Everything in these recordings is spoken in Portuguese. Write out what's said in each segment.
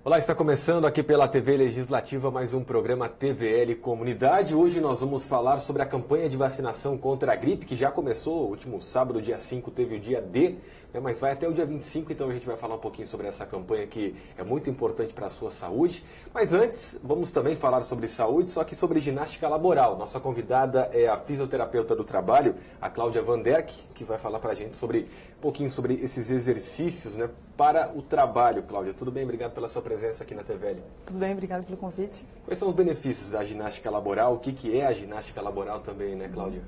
Olá, está começando aqui pela TV Legislativa mais um programa TVL Comunidade. Hoje nós vamos falar sobre a campanha de vacinação contra a gripe, que já começou. O último sábado, dia 5, teve o dia D, mas vai até o dia 25, então a gente vai falar um pouquinho sobre essa campanha que é muito importante para a sua saúde. Mas antes, vamos também falar sobre saúde, só que sobre ginástica laboral. Nossa convidada é a fisioterapeuta do trabalho, a Cláudia Vanderck, que vai falar para a gente um pouquinho sobre esses exercícios, para o trabalho. Cláudia, tudo bem? Obrigado pela sua presença aqui na TVL. Tudo bem, obrigado pelo convite. Quais são os benefícios da ginástica laboral? O que é a ginástica laboral também, Cláudia?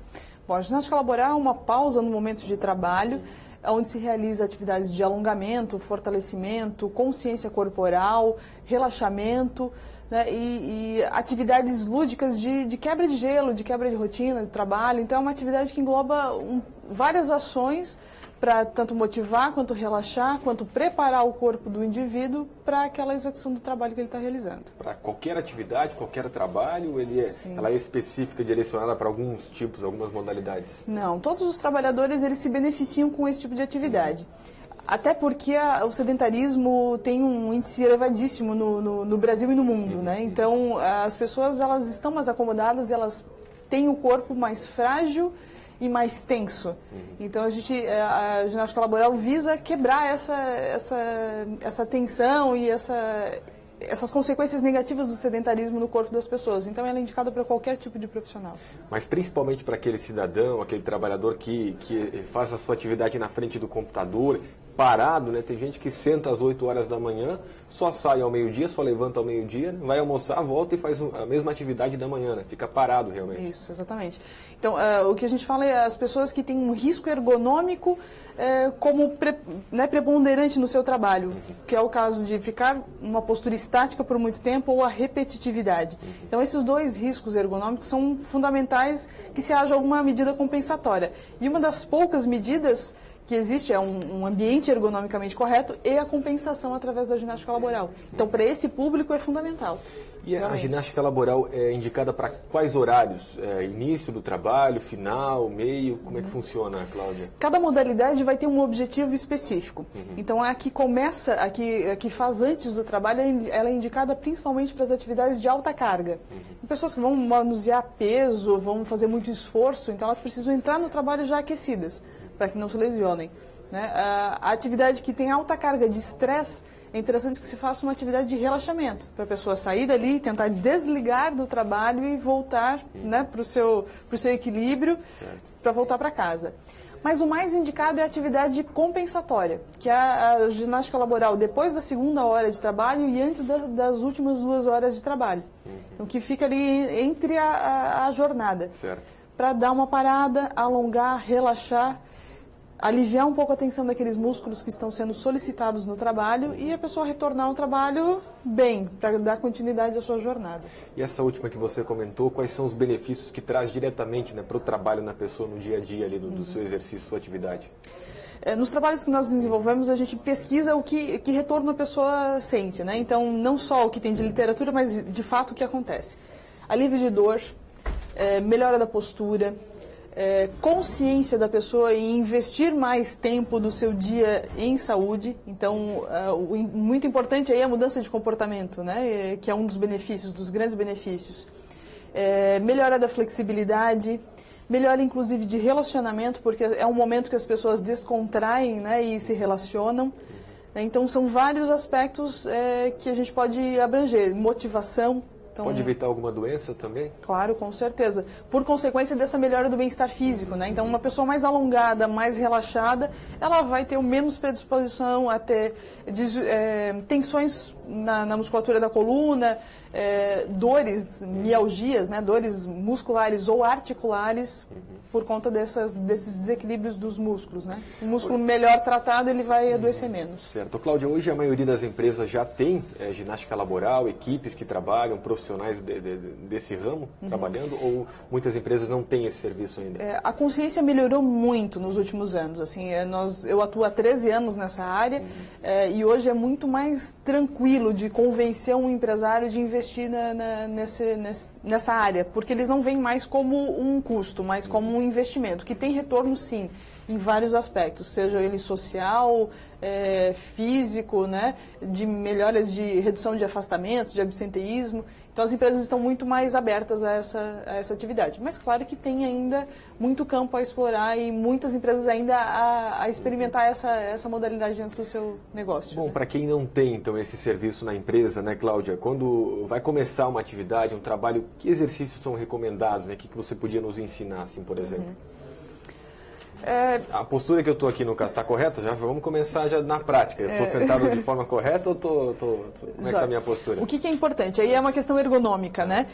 Bom, a ginástica laboral é uma pausa no momento de trabalho, onde se realiza atividades de alongamento, fortalecimento, consciência corporal, relaxamento, e atividades lúdicas de quebra de gelo, de quebra de rotina, de trabalho. Então é uma atividade que engloba várias ações para tanto motivar, quanto relaxar, quanto preparar o corpo do indivíduo para aquela execução do trabalho que ele está realizando. Para qualquer atividade, qualquer trabalho, ela é específica, direcionada para alguns tipos, algumas modalidades? Não, todos os trabalhadores eles se beneficiam com esse tipo de atividade. Até porque o sedentarismo tem um índice elevadíssimo no Brasil e no mundo, Então, as pessoas elas estão mais acomodadas, elas têm o corpo mais frágil e mais tenso. Então a ginástica laboral visa quebrar essa tensão e essas consequências negativas do sedentarismo no corpo das pessoas. Então ela é indicada para qualquer tipo de profissional. Mas principalmente para aquele cidadão, aquele trabalhador que faz a sua atividade na frente do computador, parado, Tem gente que senta às 8 horas da manhã, só sai ao meio-dia, só levanta ao meio-dia, vai almoçar, volta e faz a mesma atividade da manhã, Fica parado realmente. Isso, exatamente. Então, o que a gente fala é as pessoas que têm um risco ergonômico como preponderante no seu trabalho, que é o caso de ficar numa postura estática por muito tempo ou a repetitividade. Então, esses dois riscos ergonômicos são fundamentais que se haja alguma medida compensatória. E uma das poucas medidas que existe é um ambiente ergonomicamente correto e a compensação através da ginástica laboral. Então, para esse público é fundamental. E a ginástica laboral é indicada para quais horários? Início do trabalho, final, meio? Como é que funciona, Cláudia? Cada modalidade vai ter um objetivo específico. Então, a que começa, a que faz antes do trabalho, ela é indicada principalmente para as atividades de alta carga. Pessoas que vão manusear peso, vão fazer muito esforço, então elas precisam entrar no trabalho já aquecidas, para que não se lesionem. A atividade que tem alta carga de estresse, é interessante que se faça uma atividade de relaxamento, para a pessoa sair dali, tentar desligar do trabalho e voltar para o seu equilíbrio, para voltar para casa. Mas o mais indicado é a atividade compensatória, que é a ginástica laboral depois da segunda hora de trabalho e antes das últimas 2 horas de trabalho. Então, que fica ali entre a jornada. Para dar uma parada, alongar, relaxar, aliviar um pouco a tensão daqueles músculos que estão sendo solicitados no trabalho e a pessoa retornar ao trabalho bem, para dar continuidade à sua jornada. E essa última que você comentou, quais são os benefícios que traz diretamente para o trabalho na pessoa no dia a dia ali, do seu exercício, sua atividade? Nos trabalhos que nós desenvolvemos, a gente pesquisa o que retorno a pessoa sente, Então, não só o que tem de literatura, mas de fato o que acontece. Alívio de dor, melhora da postura, consciência da pessoa em investir mais tempo do seu dia em saúde. Então, muito importante aí é a mudança de comportamento, que é um dos benefícios, dos grandes benefícios. Melhora da flexibilidade, melhora inclusive de relacionamento, porque é um momento que as pessoas descontraem e se relacionam. Então, são vários aspectos que a gente pode abranger. Motivação. Pode evitar alguma doença também? Claro, com certeza. Por consequência dessa melhora do bem-estar físico, Então, uma pessoa mais alongada, mais relaxada, ela vai ter menos predisposição a ter tensões na musculatura da coluna, dores, mialgias, dores musculares ou articulares, por conta desses desequilíbrios dos músculos, O músculo melhor tratado, ele vai adoecer menos. Certo. Cláudia, hoje a maioria das empresas já tem ginástica laboral, equipes que trabalham, profissionais desse ramo trabalhando, ou muitas empresas não têm esse serviço ainda? A consciência melhorou muito nos últimos anos. Eu atuo há 13 anos nessa área e hoje é muito mais tranquilo de convencer um empresário de investir nessa área, porque eles não veem mais como um custo, mas como um investimento, que tem retorno sim. em vários aspectos, seja ele social, físico, né, de melhoras de redução de afastamentos, de absenteísmo. Então, as empresas estão muito mais abertas a essa atividade. Mas, claro que tem ainda muito campo a explorar e muitas empresas ainda a experimentar essa modalidade dentro do seu negócio. Bom, né? para quem não tem, então, esse serviço na empresa, né, Cláudia, quando vai começar uma atividade, um trabalho, que exercícios são recomendados, né? O que você podia nos ensinar, assim, por exemplo? A postura que eu estou aqui no caso está correta? Já vamos começar já na prática. Eu estou sentado de forma correta ou como é que está a minha postura? O que é importante? Aí é uma questão ergonômica, né?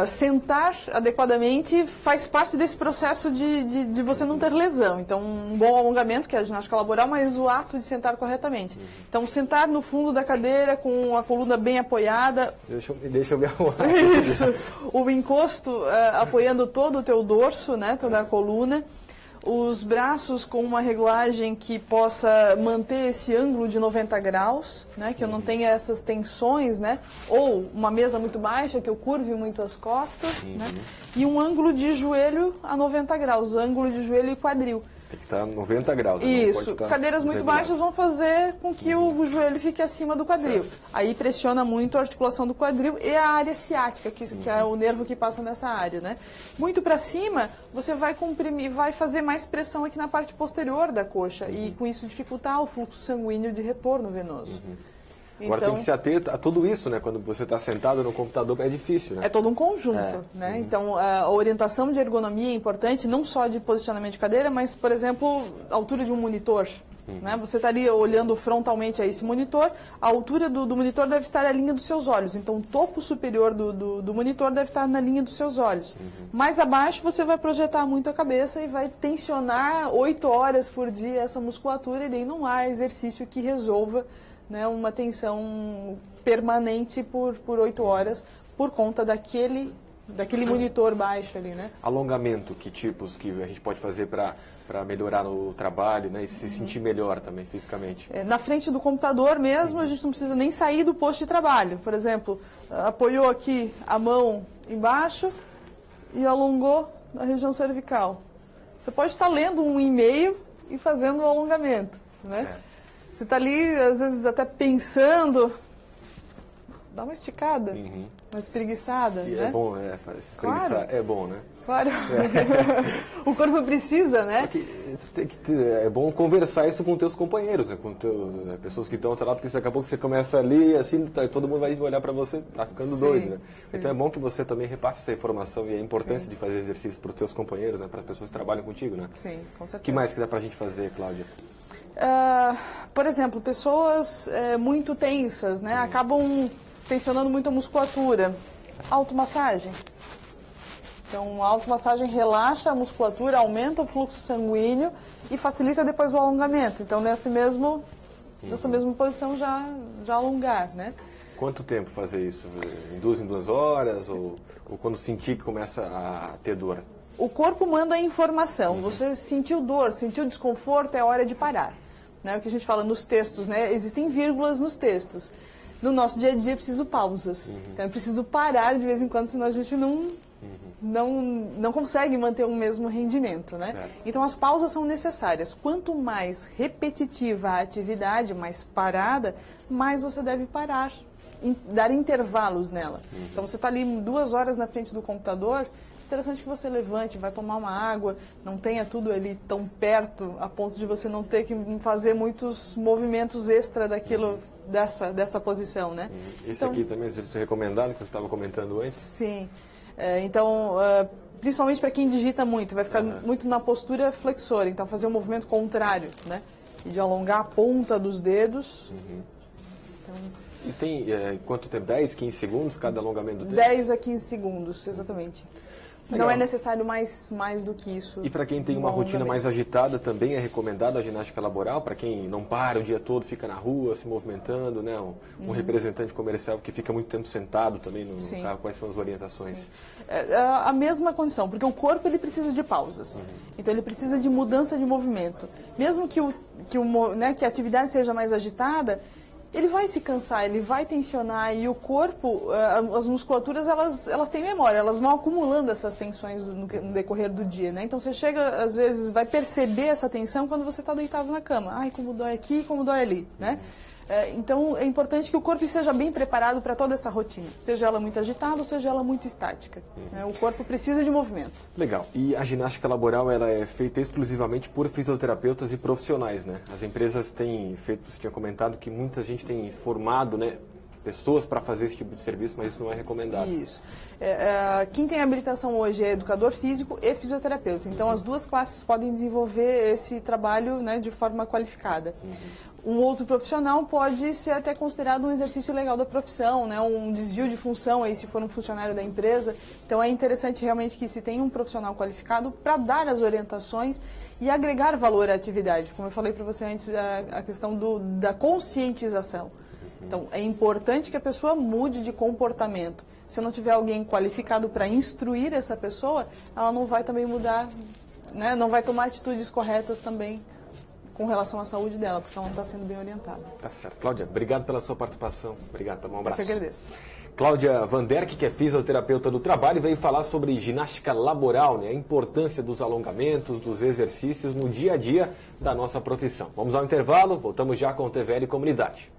Sentar adequadamente faz parte desse processo de você não ter lesão. Então, um bom alongamento, que é a ginástica laboral, mas o ato de sentar corretamente. Então, sentar no fundo da cadeira com a coluna bem apoiada. Deixa eu me arrumar. Isso. O encosto apoiando todo o teu dorso, né? Toda a coluna. Os braços com uma regulagem que possa manter esse ângulo de 90 graus, né, que eu não tenha essas tensões, né, ou uma mesa muito baixa, que eu curve muito as costas, né, e um ângulo de joelho a 90 graus, ângulo de joelho e quadril. Tem que estar 90 graus. Isso, cadeiras muito baixas vão fazer com que o joelho fique acima do quadril. Certo. Aí pressiona muito a articulação do quadril e a área ciática, que é o nervo que passa nessa área, né? Muito para cima, você vai comprimir, vai fazer mais pressão aqui na parte posterior da coxa e com isso dificultar o fluxo sanguíneo de retorno venoso. Agora tem que se ater a tudo isso, né? Quando você está sentado no computador é difícil, né? É todo um conjunto, né? Então, a orientação de ergonomia é importante, não só de posicionamento de cadeira, mas, por exemplo, a altura de um monitor. Né? Você estaria olhando frontalmente a esse monitor, a altura do monitor deve estar na linha dos seus olhos. Então, o topo superior do monitor deve estar na linha dos seus olhos. Mais abaixo, você vai projetar muito a cabeça e vai tensionar 8 horas por dia essa musculatura, e daí não há exercício que resolva, né, uma tensão permanente por 8 horas por conta daquele monitor baixo ali, né? Alongamento, que tipos que a gente pode fazer para melhorar o trabalho, né, e se sentir melhor também fisicamente? Na frente do computador mesmo, a gente não precisa nem sair do posto de trabalho. Por exemplo, apoiou aqui a mão embaixo e alongou na região cervical. Você pode estar lendo um e-mail e fazendo um alongamento, né? Você está ali, às vezes, até pensando, dá uma esticada, uma espreguiçada, né? É bom, espreguiçar, claro. É bom, né? Claro. O corpo precisa, né? É bom conversar isso com teus companheiros, né? Com pessoas que estão lá, porque daqui a pouco você começa ali, assim, todo mundo vai olhar para você, tá ficando doido, né? Sim. Então é bom que você também repasse essa informação e a importância de fazer exercícios para os teus companheiros, né? Para as pessoas que trabalham contigo, né? Sim, com certeza. O que mais que dá para a gente fazer, Cláudia? Por exemplo, pessoas muito tensas, né? Acabam tensionando muito a musculatura. Automassagem. Então, a automassagem relaxa a musculatura, aumenta o fluxo sanguíneo e facilita depois o alongamento. Então, nessa mesma posição já alongar, né? Quanto tempo fazer isso? Em 2 horas? Ou quando sentir que começa a ter dor? O corpo manda a informação. Você sentiu dor, sentiu desconforto, é hora de parar. Né? O que a gente fala nos textos, né? Existem vírgulas nos textos. No nosso dia a dia é preciso pausas. Então é preciso parar de vez em quando, senão a gente não consegue manter o mesmo rendimento, né? Certo. Então as pausas são necessárias. Quanto mais repetitiva a atividade, mais parada, mais você deve parar, dar intervalos nela. Então você está ali 2 horas na frente do computador, interessante que você levante, vai tomar uma água, não tenha tudo ali tão perto a ponto de você não ter que fazer muitos movimentos extra daquilo, dessa posição, né? Esse aqui também é exercício recomendado, que você estava comentando antes? Sim. Então, principalmente para quem digita muito, vai ficar muito na postura flexora, então fazer um movimento contrário, né? E de alongar a ponta dos dedos. Então, e tem quanto tempo? 10, 15 segundos cada alongamento do dedo? 10 a 15 segundos, exatamente. Legal. Não é necessário mais do que isso. E para quem tem uma rotina mais agitada, também é recomendada a ginástica laboral? Para quem não para o dia todo, fica na rua, se movimentando, né? Um representante comercial que fica muito tempo sentado também no carro, quais são as orientações? A mesma condição, porque o corpo ele precisa de pausas. Então ele precisa de mudança de movimento. Mesmo que a atividade seja mais agitada, ele vai se cansar, ele vai tensionar e o corpo, as musculaturas, elas têm memória, elas vão acumulando essas tensões no decorrer do dia, né? Então você chega, às vezes, vai perceber essa tensão quando você está deitado na cama. Ai, como dói aqui, como dói ali, né? Então é importante que o corpo esteja bem preparado para toda essa rotina, seja ela muito agitada ou seja ela muito estática. Né? O corpo precisa de movimento. Legal. E a ginástica laboral ela é feita exclusivamente por fisioterapeutas e profissionais, né? As empresas têm feito, você tinha comentado que muita gente tem formado, né, pessoas para fazer esse tipo de serviço, mas isso não é recomendado. Isso. Quem tem habilitação hoje é educador físico e fisioterapeuta. Então, as duas classes podem desenvolver esse trabalho, né, de forma qualificada. Um outro profissional pode ser até considerado um exercício legal da profissão, né, um desvio de função, aí, se for um funcionário da empresa. Então, é interessante realmente que se tenha um profissional qualificado para dar as orientações e agregar valor à atividade. Como eu falei para você antes, a questão da conscientização. Então, é importante que a pessoa mude de comportamento. Se não tiver alguém qualificado para instruir essa pessoa, ela não vai também mudar, né? Não vai tomar atitudes corretas também com relação à saúde dela, porque ela não está sendo bem orientada. Tá certo. Cláudia, obrigado pela sua participação. Obrigado, um abraço. Eu que agradeço. Cláudia Vanderck, que é fisioterapeuta do trabalho, veio falar sobre ginástica laboral, né? A importância dos alongamentos, dos exercícios no dia a dia da nossa profissão. Vamos ao intervalo, voltamos já com o TVL Comunidade.